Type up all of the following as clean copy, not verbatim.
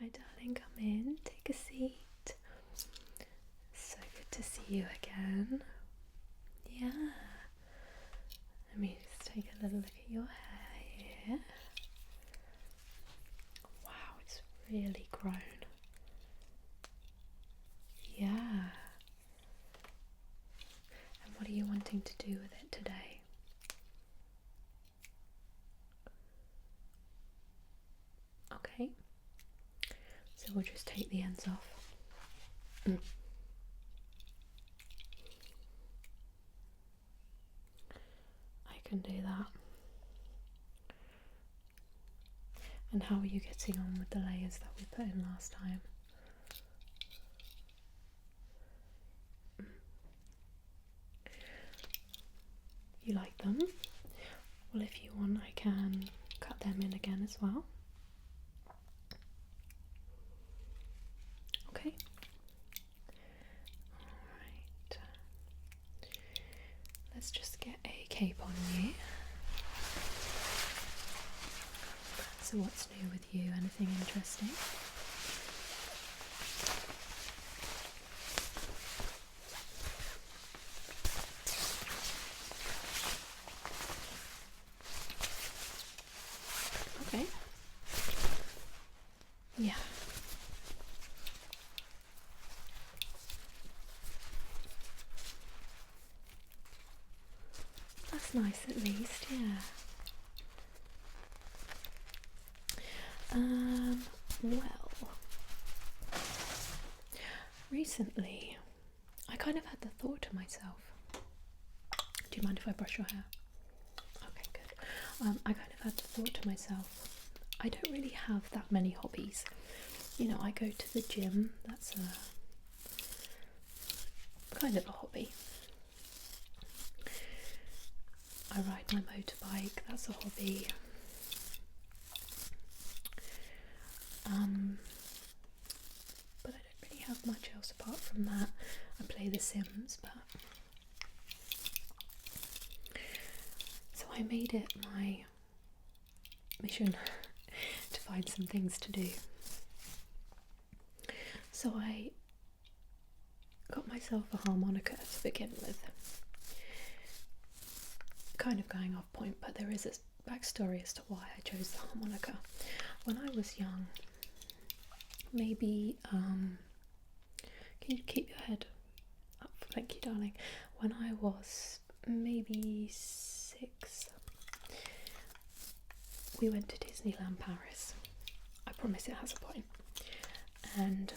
Hi darling, come in, take a seat. So good to see you again. Yeah. Let me just take a little look at your hair here. Wow, it's really grown. Yeah. And what are you wanting to do with it today? Okay. So we'll just take the ends off. I can do that. And how are you getting on with the layers that we put in last time? You like them? Well, if you want, I can cut them in again as well. Okay. Alright. Let's just get a cape on you. So what's new with you? Anything interesting? Okay. Yeah. That's nice at least, yeah. Well, recently I kind of had the thought to myself, do you mind if I brush your hair? Okay, good. I kind of had the thought to myself, I don't really have that many hobbies. You know, I go to the gym, that's a kind of a hobby. I ride my motorbike, that's a hobby. But I don't really have much else apart from that. I play The Sims, but so I made it my mission to find some things to do. So I got myself a harmonica to begin with. Kind of going off point, but there is a backstory as to why I chose the harmonica. When I was young, maybe can you keep your head up? Thank you, darling. When I was maybe 6, we went to Disneyland Paris. I promise it has a point. And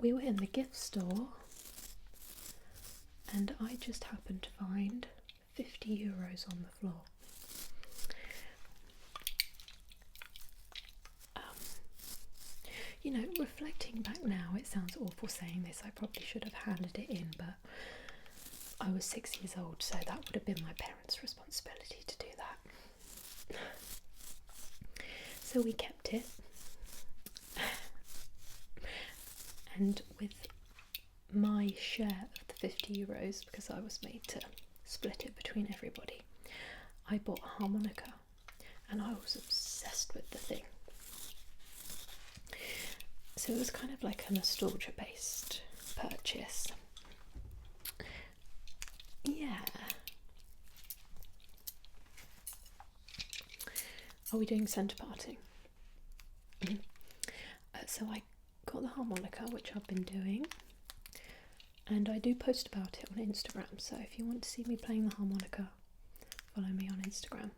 we were in the gift store, and I just happened to find 50 euros on the floor. You know, reflecting back now, it sounds awful saying this, I probably should have handed it in, but I was 6 years old, so that would have been my parents' responsibility to do that. So we kept it, and with my share of the 50 euros, because I was made to split it between everybody, I bought a harmonica, and I was obsessed with the thing. So it was kind of like a nostalgia based purchase. Yeah. Are we doing centre parting? So I got the harmonica, which I've been doing, and I do post about it on Instagram, so if you want to see me playing the harmonica, follow me on Instagram.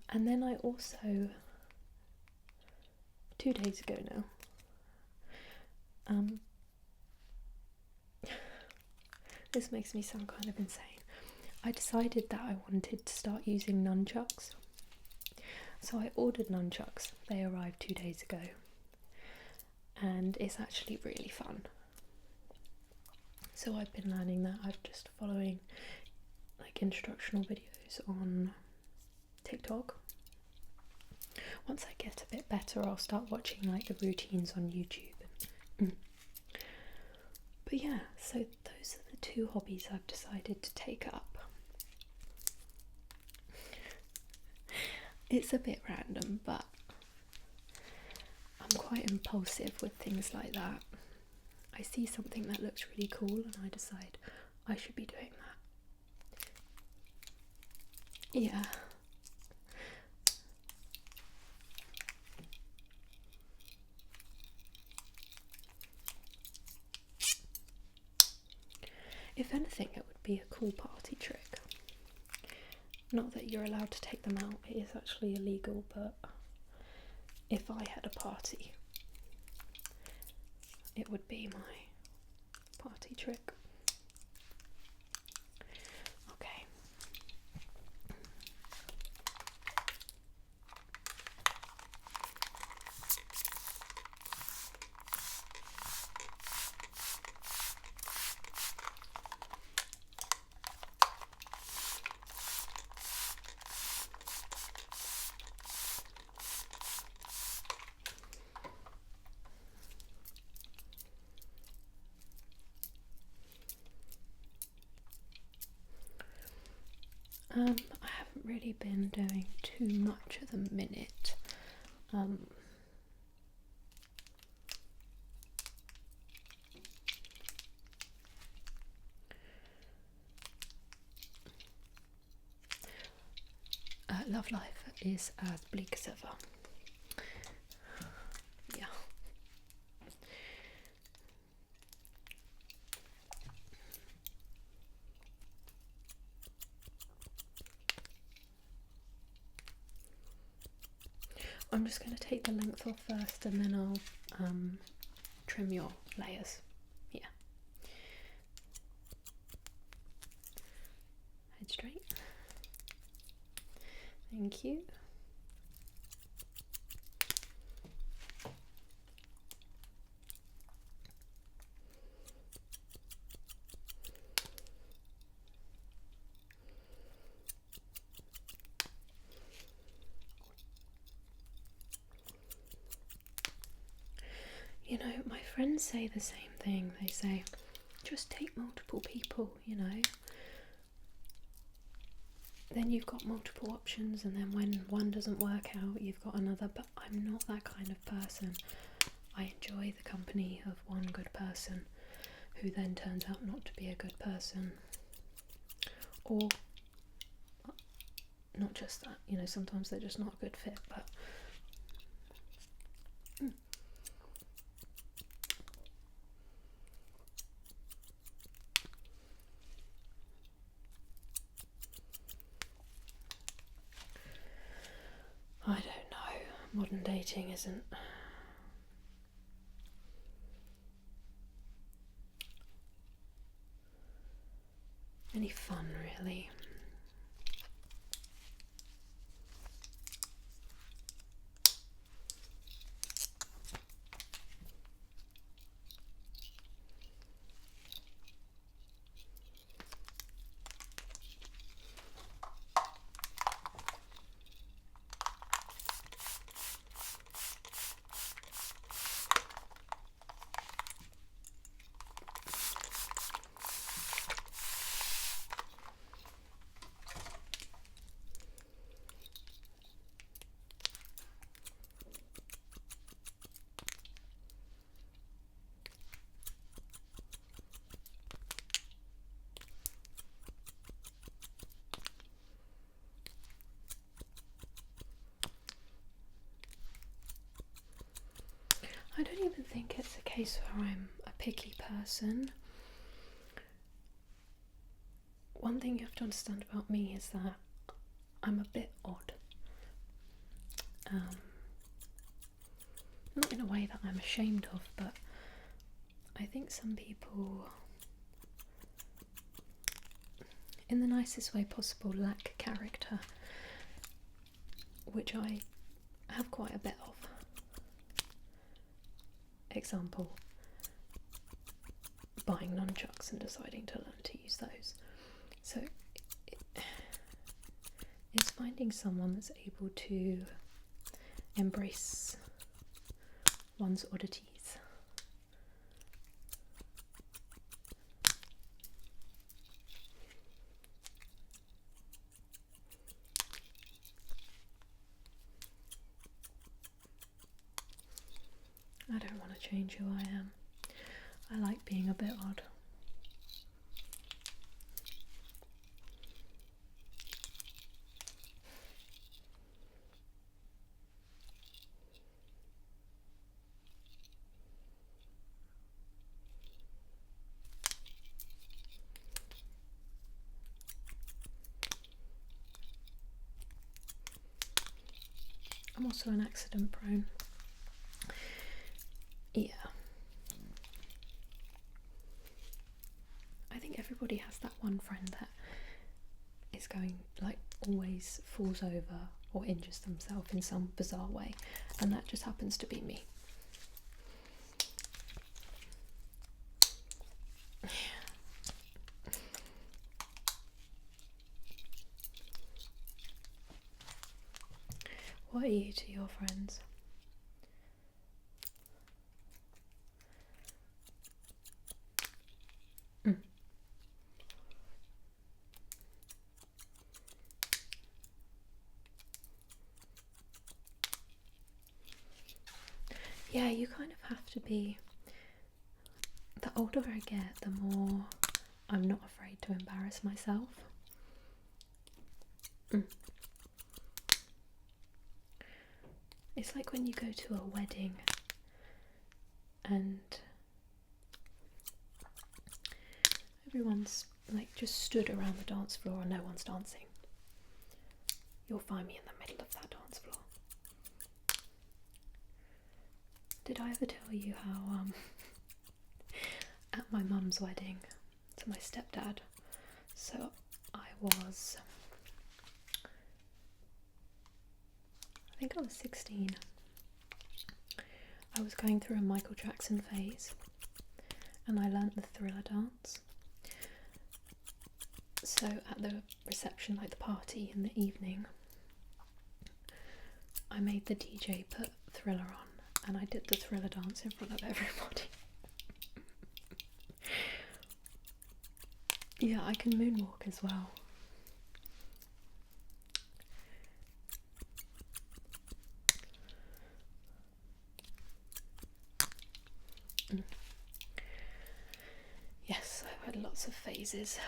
And then I also, 2 days ago now, this makes me sound kind of insane, I decided that I wanted to start using nunchucks. So I ordered nunchucks, they arrived 2 days ago, and it's actually really fun. So I've been learning that. I'm just following like instructional videos on TikTok. Once I get a bit better, I'll start watching like the routines on YouTube. But yeah, so those are the 2 hobbies I've decided to take up. It's a bit random, but I'm quite impulsive with things like that. I see something that looks really cool and I decide I should be doing that. Yeah. If anything, it would be a cool party trick. Not that you're allowed to take them out, it is actually illegal, but if I had a party, it would be my party trick. Okay. I haven't really been doing too much at the minute. Love life is as bleak as ever. Yeah. I'm just going to take the length off first and then I'll trim your layers. Yeah. Head straight. Thank you. You know, my friends say the same thing. They say, just take multiple people, you know. Then you've got multiple options, and then when one doesn't work out, you've got another. But I'm not that kind of person. I enjoy the company of one good person who then turns out not to be a good person. Or not just that, you know, sometimes they're just not a good fit, but I don't know. Modern dating isn't any fun, really. I don't even think it's a case where I'm a picky person. One thing you have to understand about me is that I'm a bit odd. Not in a way that I'm ashamed of, but I think some people, in the nicest way possible, lack character, which I have quite a bit of. Example, buying nunchucks and deciding to learn to use those. So it's finding someone that's able to embrace one's oddities. I don't want to change who I am. I like being a bit odd. I'm also an accident prone. Yeah. I think everybody has that one friend that is going, like, always falls over or injures themselves in some bizarre way, and that just happens to be me. What are you to your friends? Yeah, you kind of have to be. The older I get, the more I'm not afraid to embarrass myself. It's like when you go to a wedding and everyone's like just stood around the dance floor and no one's dancing. You'll find me in the middle of that dance floor. Did I ever tell you how at my mum's wedding to my stepdad, so I think I was 16. I was going through a Michael Jackson phase and I learnt the Thriller dance. So at the reception, like the party in the evening, I made the DJ put Thriller on and I did the Thriller dance in front of everybody. Yeah, I can moonwalk as well. Yes, I've had lots of phases.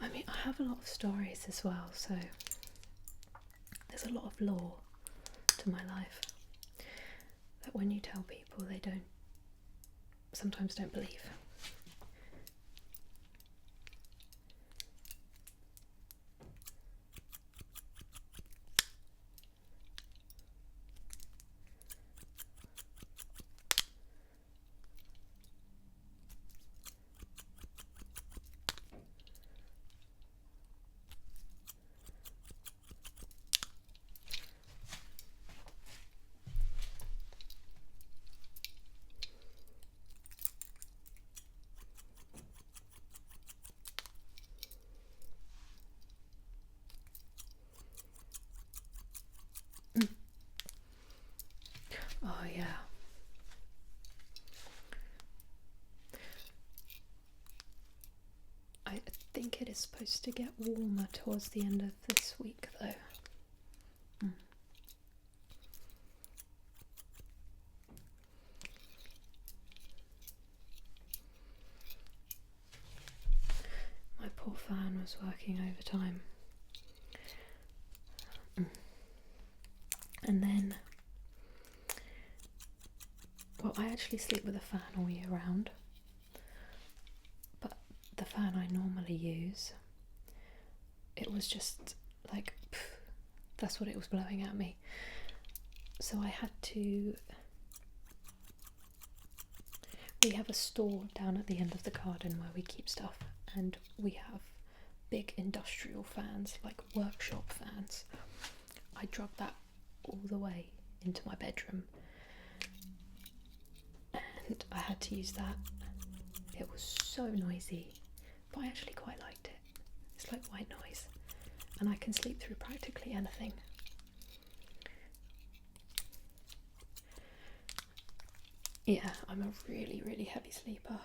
I mean, I have a lot of stories as well, so there's a lot of lore to my life that when you tell people, they sometimes don't believe. Oh yeah. I think it is supposed to get warmer towards the end of this week though. My poor fan was working overtime. And then, well, I actually sleep with a fan all year round, but the fan I normally use, it was just like, that's what it was blowing at me. So I had to. We have a store down at the end of the garden where we keep stuff, and we have big industrial fans, like workshop fans. I drug that all the way into my bedroom, and I had to use that. It was so noisy, but I actually quite liked it. It's like white noise, and I can sleep through practically anything. Yeah, I'm a really, really heavy sleeper.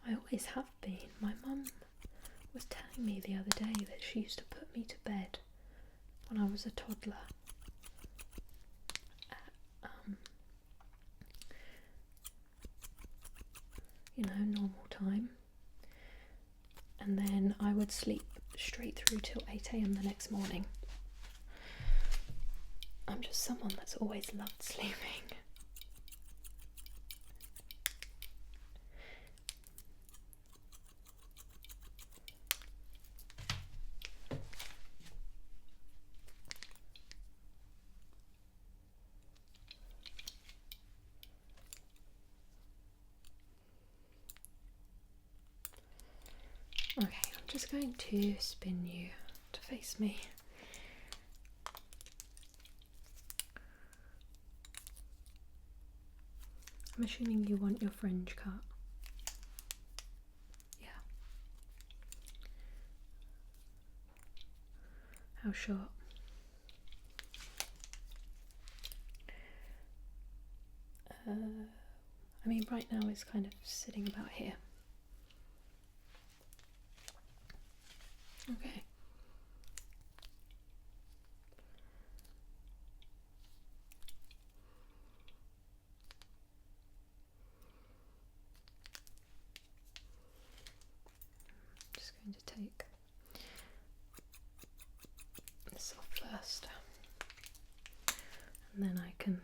I always have been. My mum was telling me the other day that she used to put me to bed when I was a toddler at, normal time, and then I would sleep straight through till 8 a.m. the next morning. I'm just someone that's always loved sleeping. Okay, I'm just going to spin you to face me. I'm assuming you want your fringe cut. Yeah. How short? I mean, right now it's kind of sitting about here. Okay. Just going to take this off first, and then I can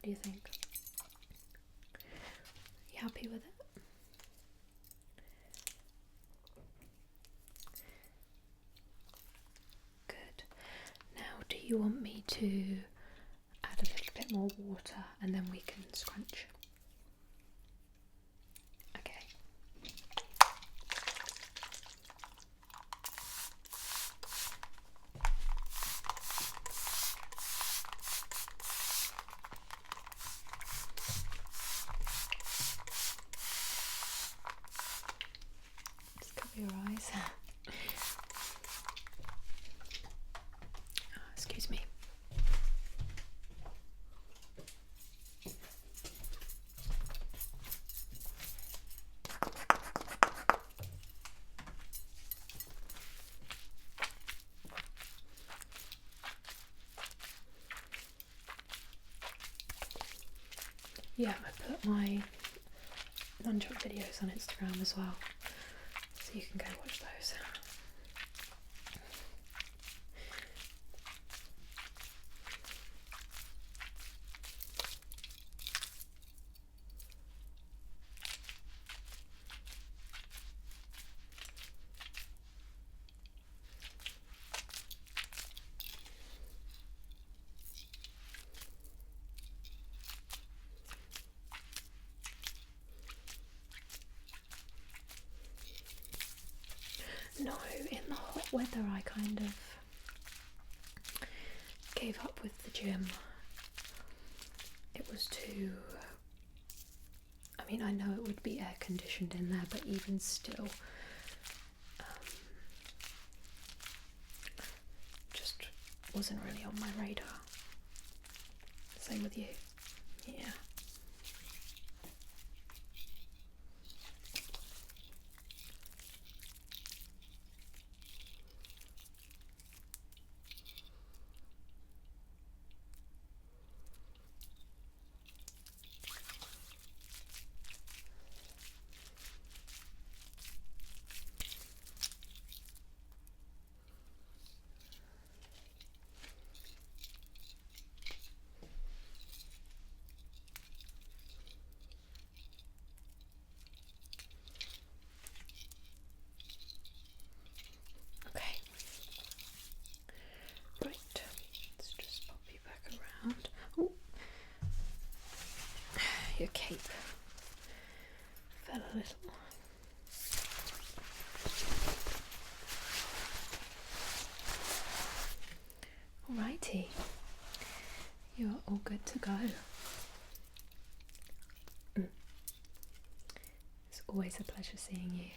What do you think? You happy with it? Good. Now, do you want me to add a little bit more water and then we can scrunch? Okay. Just cover your eyes. Excuse me. Yeah, I put my nunchuck videos on Instagram as well, so you can go watch those. No, in the hot weather I kind of gave up with the gym. It was too... I mean, I know it would be air conditioned in there, but even still, just wasn't really on my radar. Same with you. Yeah. Okay. Right. Let's just pop you back around. Oh, your cape fell a little. Alrighty, you're all good to go. It's always a pleasure seeing you.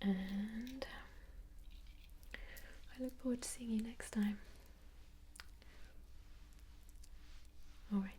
And I look forward to seeing you next time. Alright.